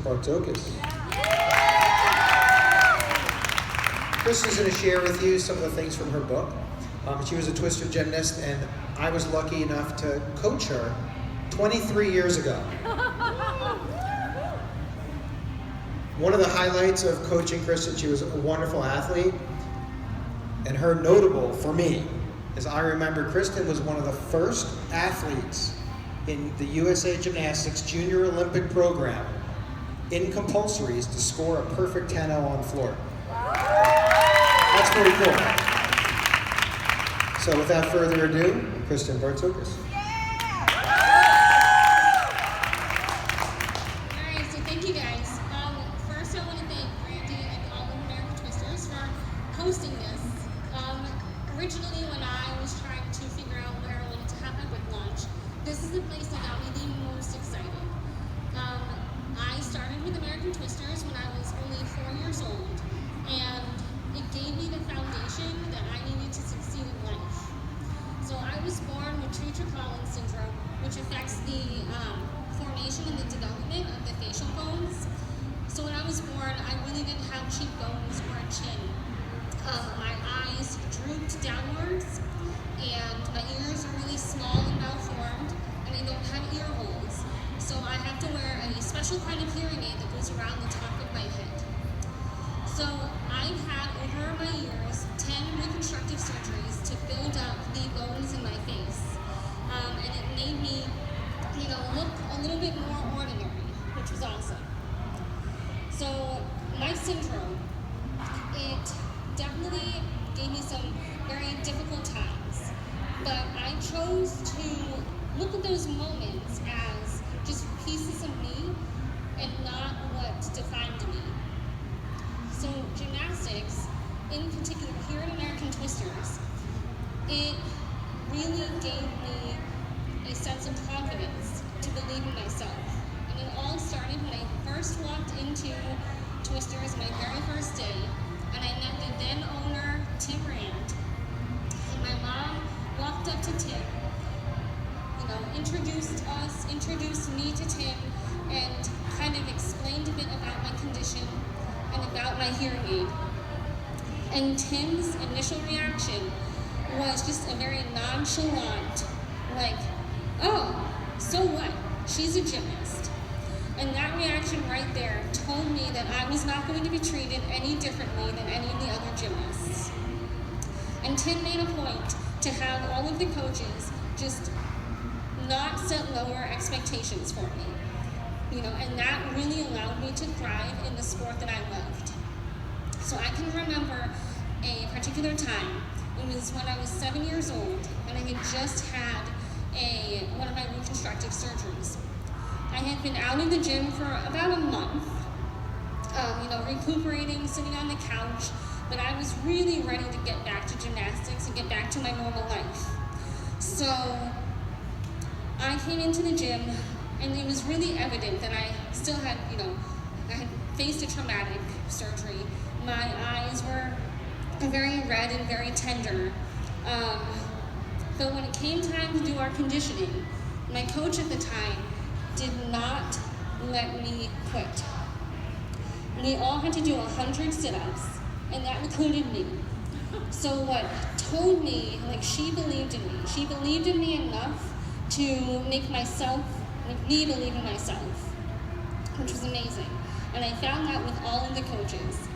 Bartzokis. Kristen's going to share with you some of the things from her book. She was a twister gymnast, and I was lucky enough to coach her 23 years ago. One of the highlights of coaching Kristin, she was a wonderful athlete, and her notable for me is I remember Kristin was one of the first athletes in the USA Gymnastics Junior Olympic program in compulsories to score a perfect 10-0 on the floor. That's pretty cool. So without further ado, Kristin Bartzokis. Alright, so thank you guys. First I want to thank Randy and all of American Twisters for hosting this. Originally when I was trying to figure out where I wanted to have my book launch, this is the place that got me the most excited. I started with American Twisters when I was only 4 years old, and it gave me the foundation that I needed to succeed in life. So I was born with Treacher-Collins syndrome, which affects the formation and the development of the facial bones. So when I was born, I really didn't have cheekbones or a chin. My eyes drooped downwards, and my ears are really small and malformed, and I don't have ear holes. So I have to wear a special kind of hearing aid that goes around the top of my head. So I've had over my years 10 reconstructive surgeries to build up the bones in my face, and it made me, look a little bit more ordinary, which was awesome. So my syndrome, it definitely gave me some very difficult times, but I chose to look at those moments as just pieces of me and not what defined me. So gymnastics, in particular here at American Twisters, it really gave me a sense of confidence to believe in myself. And it all started when I first walked into Twisters my very first day, and I met the then owner, Tim Rand. And my mom walked up to Tim, introduced me to Tim, and kind of explained a bit about my condition and about my hearing aid. And Tim's initial reaction was just a very nonchalant, like, oh, so what? She's a gymnast. And that reaction right there told me that I was not going to be treated any differently than any of the other gymnasts. And Tim made a point to have all of the coaches just not set lower expectations for me. And that really allowed me to thrive in the sport that I loved. So I can remember a particular time. It was when I was 7 years old, and I had just had one of my reconstructive surgeries. I had been out of the gym for about a month, recuperating, sitting on the couch, but I was really ready to get back to gymnastics and get back to my normal life. So I came into the gym, and it was really evident that I still had, I had faced a traumatic surgery. My eyes were very red and very tender. But when it came time to do our conditioning, my coach at the time did not let me quit. We all had to do 100 sit-ups, and that included me. So what told me, she believed in me. She believed in me enough to make me believe in myself, which was amazing. And I found that with all of the coaches.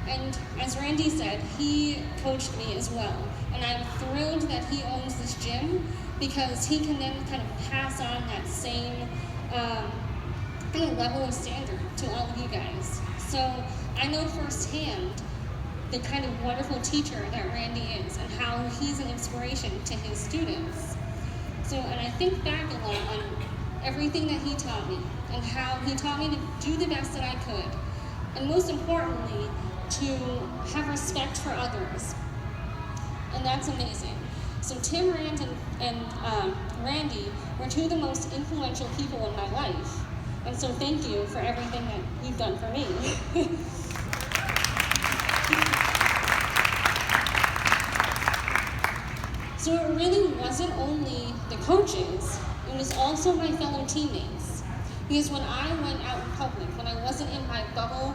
And as Randy said, he coached me as well. And I'm thrilled that he owns this gym, because he can then kind of pass on that same level of standard to all of you guys. So I know firsthand the kind of wonderful teacher that Randy is, and how he's an inspiration to his students. So, and I think back a lot on everything that he taught me, and how he taught me to do the best that I could. And most importantly, to have respect for others. And that's amazing. So Tim Rand and Randy were two of the most influential people in my life. And so thank you for everything that you've done for me. So it really wasn't only the coaches, it was also my fellow teammates. Because when I went out in public, when I wasn't my bubble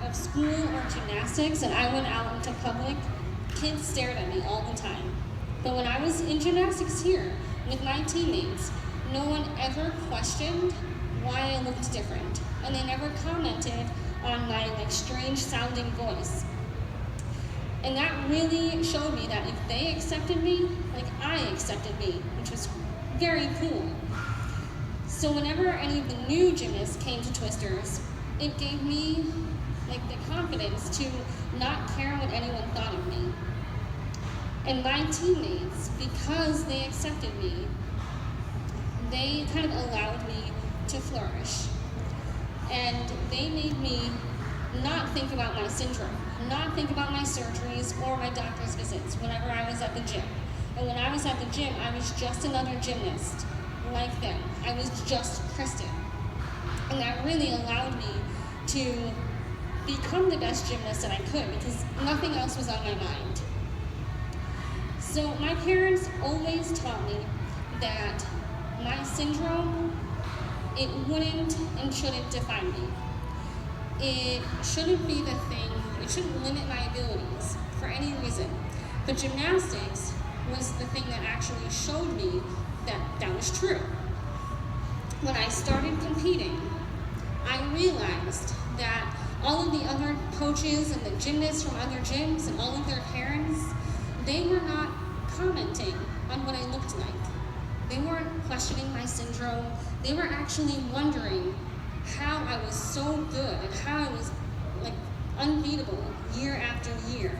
of school or gymnastics and I went out into public, kids stared at me all the time. But when I was in gymnastics here with my teammates, no one ever questioned why I looked different. And they never commented on my strange sounding voice. And that really showed me that if they accepted me, I accepted me, which was very cool. So whenever any of the new gymnasts came to Twisters, it gave me the confidence to not care what anyone thought of me. And my teammates, because they accepted me, they kind of allowed me to flourish. And they made me not think about my syndrome, not think about my surgeries or my doctor's visits whenever I was at the gym. And when I was at the gym, I was just another gymnast like them. I was just Kristin. And that really allowed me to become the best gymnast that I could because nothing else was on my mind. So my parents always taught me that my syndrome, it wouldn't and shouldn't define me. It shouldn't be the thing, it shouldn't limit my abilities for any reason. But gymnastics was the thing that actually showed me that that was true. When I started competing, I realized that all of the other coaches and the gymnasts from other gyms and all of their parents, they were not commenting on what I looked like. They weren't questioning my syndrome. They were actually wondering how I was so good and how I was unbeatable year after year.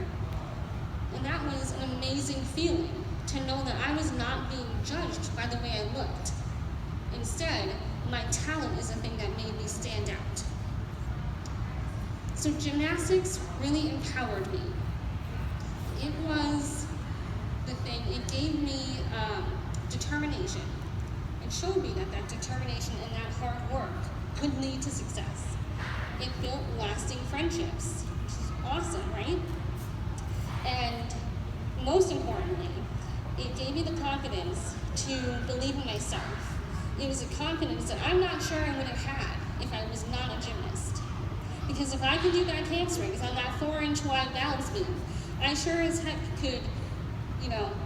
And that was an amazing feeling to know that I was not being judged by the way I looked. Instead, my talent is the thing that made me stand out. So gymnastics really empowered me. It was the thing, it gave me determination. It showed me that determination and that hard work could lead to success. It built lasting friendships, which is awesome, right? And most importantly, it gave me the confidence to believe in myself. It was a confidence that I'm not sure I would have had if I was not a gymnast. Because if I could do that handspring on that 4-inch wide balance beam, I sure as heck could,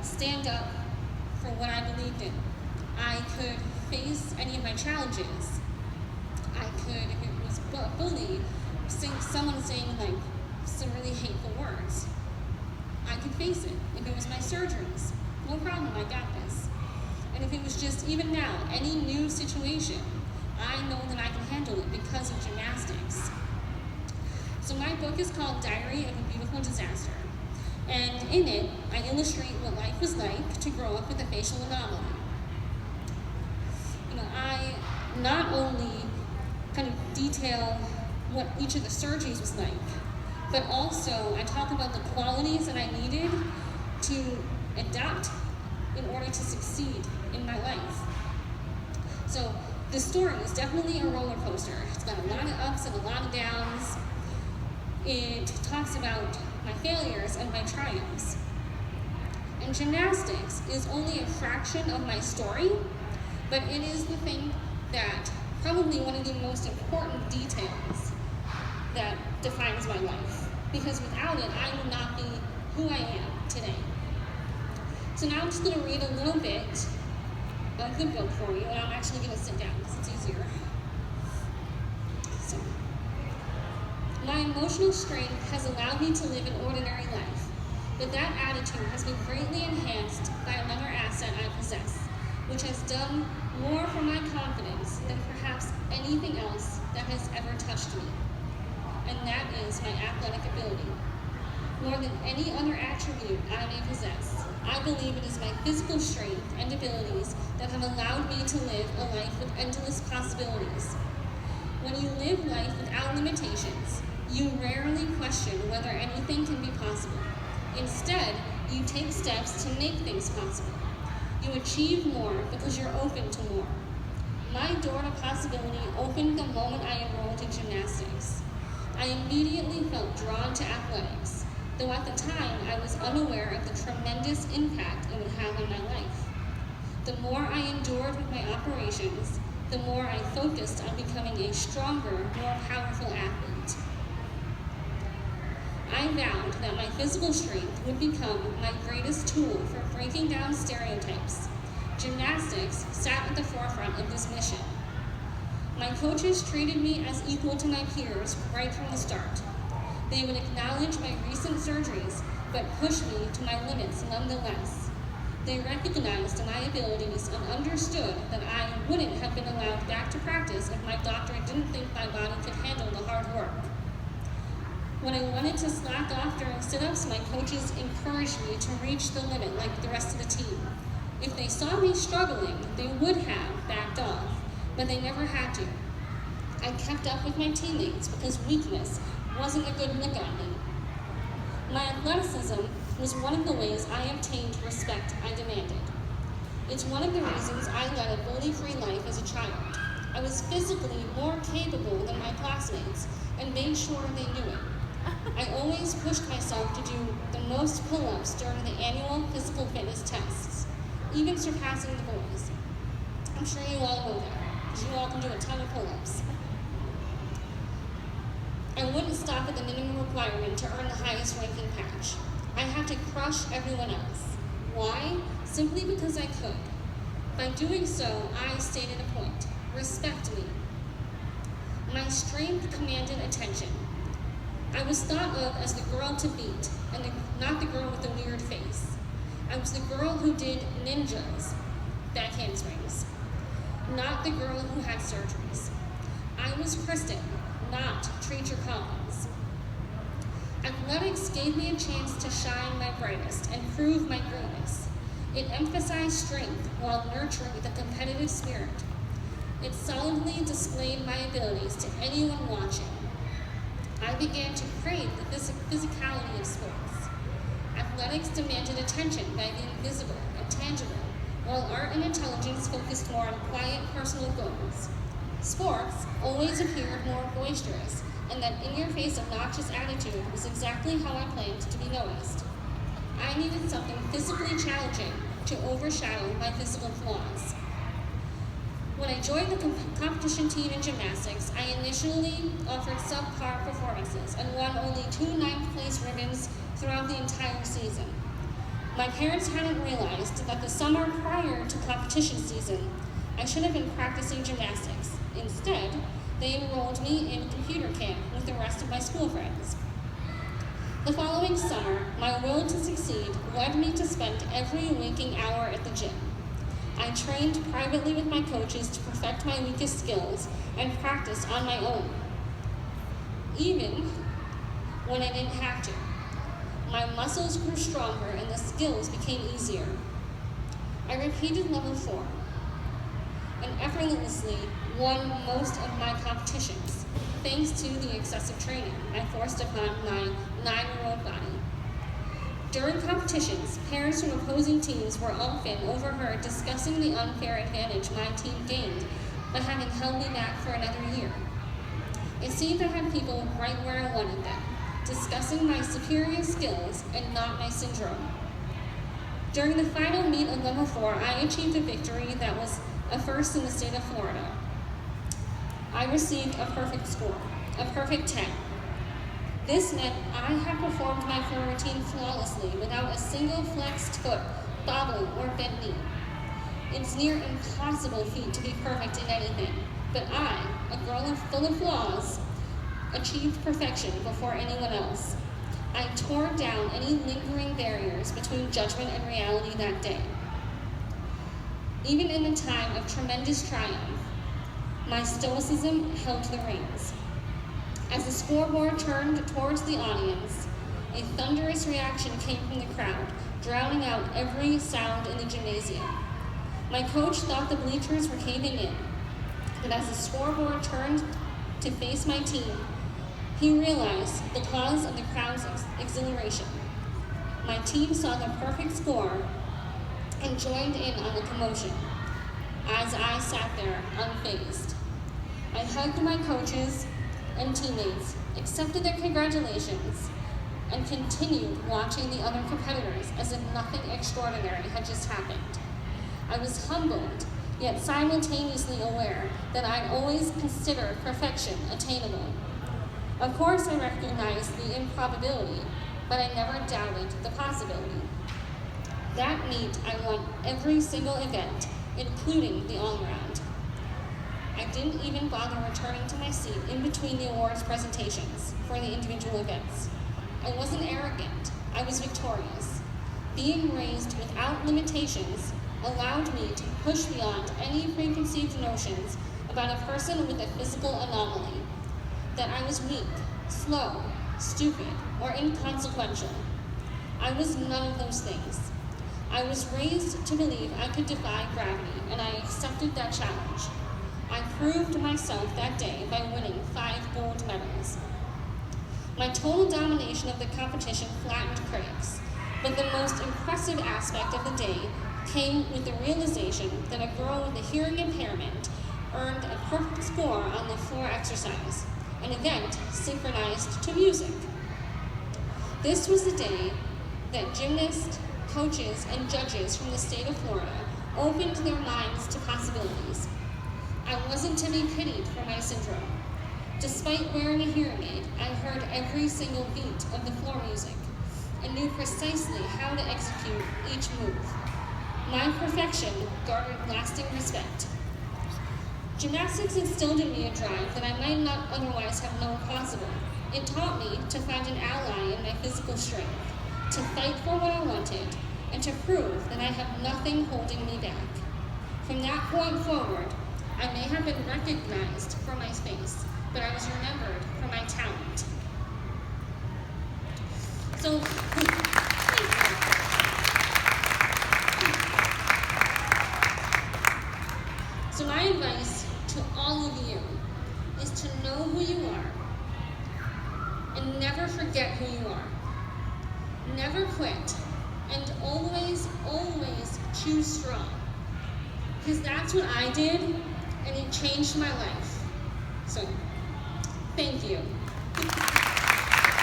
stand up for what I believed in. I could face any of my challenges. I could, if it was a bully, someone saying some really hateful words, I could face it. If it was my surgeries, no problem, I got this. And if it was just, even now, any new situation, I know that I can handle it because of gymnastics. So my book is called Diary of a Beautiful Disaster. And in it, I illustrate what life was like to grow up with a facial anomaly. I not only kind of detail what each of the surgeries was like, but also I talk about the qualities that I needed to adapt in order to succeed in my life. So the story is definitely a roller coaster. It's got a lot of ups and a lot of downs. It talks about my failures and my triumphs. And gymnastics is only a fraction of my story, but it is the thing that, probably one of the most important details that defines my life. Because without it, I would not be who I am today. So now I'm just going to read a little bit of the book for you, and I'm actually going to sit down because it's easier. So, my emotional strength has allowed me to live an ordinary life, but that attitude has been greatly enhanced by another asset I possess, which has done more for my confidence than perhaps anything else that has ever touched me, and that is my athletic ability. More than any other attribute I may possess, I believe it is my physical strength and abilities that have allowed me to live a life with endless possibilities. When you live life without limitations, you rarely question whether anything can be possible. Instead, you take steps to make things possible. You achieve more because you're open to more. My door to possibility opened the moment I enrolled in gymnastics. I immediately felt drawn to athletics, though at the time I was unaware of the tremendous impact it would have on my life. The more I endured with my operations, the more I focused on becoming a stronger, more powerful athlete. I vowed that my physical strength would become my greatest tool for breaking down stereotypes. Gymnastics sat at the forefront of this mission. My coaches treated me as equal to my peers right from the start. They would acknowledge my recent surgeries, but push me to my limits nonetheless. They recognized my abilities and understood that I wouldn't have been allowed back to practice if my doctor didn't think my body could handle the hard work. When I wanted to slack off during sit-ups, my coaches encouraged me to reach the limit like the rest of the team. If they saw me struggling, they would have backed off, but they never had to. I kept up with my teammates because weakness wasn't a good look at me. My athleticism was one of the ways I obtained respect I demanded. It's one of the reasons I led a bully-free life as a child. I was physically more capable than my classmates and made sure they knew it. I always pushed myself to do the most pull-ups during the annual physical fitness tests, even surpassing the boys. I'm sure you all know that, because you all can do a ton of pull-ups. I wouldn't stop at the minimum requirement to earn the highest ranking patch. I had to crush everyone else. Why? Simply because I could. By doing so, I stated a point. Respect me. My strength commanded attention. I was thought of as the girl to beat, and not the girl with the weird face. I was the girl who did ninjas, back handsprings, not the girl who had surgeries. I was Kristin, not Treacher Collins. Athletics gave me a chance to shine my brightest and prove my greatness. It emphasized strength while nurturing the competitive spirit. It solidly displayed my abilities to anyone watching. I began to crave the physicality of sports. Athletics demanded attention by being visible and tangible, while art and intelligence focused more on quiet personal goals. Sports always appeared more boisterous, and that in-your-face obnoxious attitude was exactly how I planned to be noticed. I needed something physically challenging to overshadow my physical flaws. When I joined the competition team in gymnastics, I initially offered subpar performances and won only 2 ninth-place ribbons throughout the entire season. My parents hadn't realized that the summer prior to competition season, I should have been practicing gymnastics. Instead, they enrolled me in computer camp with the rest of my school friends. The following summer, my will to succeed led me to spend every waking hour at the gym. I trained privately with my coaches to perfect my weakest skills and practice on my own, even when I didn't have to. My muscles grew stronger and the skills became easier. I repeated level 4 and effortlessly won most of my competitions, thanks to the excessive training I forced upon my 9-year-old body. During competitions, parents from opposing teams were often overheard discussing the unfair advantage my team gained by having held me back for another year. It seemed I had people right where I wanted them, discussing my superior skills and not my syndrome. During the final meet of level 4, I achieved a victory that was a first in the state of Florida. I received a perfect score, a perfect 10. This meant I had performed my floor routine flawlessly without a single flexed foot, bobbling, or bent knee. It's near impossible feat to be perfect in anything, but I, a girl full of flaws, achieved perfection before anyone else. I tore down any lingering barriers between judgment and reality that day. Even in a time of tremendous triumph, my stoicism held the reins. As the scoreboard turned towards the audience, a thunderous reaction came from the crowd, drowning out every sound in the gymnasium. My coach thought the bleachers were caving in, but as the scoreboard turned to face my team, he realized the cause of the crowd's exhilaration. My team saw the perfect score and joined in on the commotion, as I sat there unfazed. I hugged my coaches and teammates, accepted their congratulations, and continued watching the other competitors as if nothing extraordinary had just happened. I was humbled, yet simultaneously aware that I'd always considered perfection attainable. Of course, I recognized the improbability, but I never doubted the possibility. That meet, I won every single event, including the all-around. I didn't even bother returning to my seat in between the awards presentations for the individual events. I wasn't arrogant, I was victorious. Being raised without limitations allowed me to push beyond any preconceived notions about a person with a physical anomaly, that I was weak, slow, stupid, or inconsequential. I was none of those things. I was raised to believe I could defy gravity, and I accepted that challenge. I proved myself that day by winning 5 gold medals. My total domination of the competition flattened critics, but the most impressive aspect of the day came with the realization that a girl with a hearing impairment earned a perfect score on the floor exercise, an event synchronized to music. This was the day that gymnasts, coaches, and judges from the state of Florida opened their minds to possibilities. I wasn't to be pitied for my syndrome. Despite wearing a hearing aid, I heard every single beat of the floor music and knew precisely how to execute each move. My perfection garnered lasting respect. Gymnastics instilled in me a drive that I might not otherwise have known possible. It taught me to find an ally in my physical strength, to fight for what I wanted, and to prove that I have nothing holding me back. From that point forward, I may have been recognized for my face, but I was remembered for my talent. So, So my advice to all of you is to know who you are and never forget who you are. Never quit, and always, always choose strong. Because that's what I did, and it changed my life. So, thank you.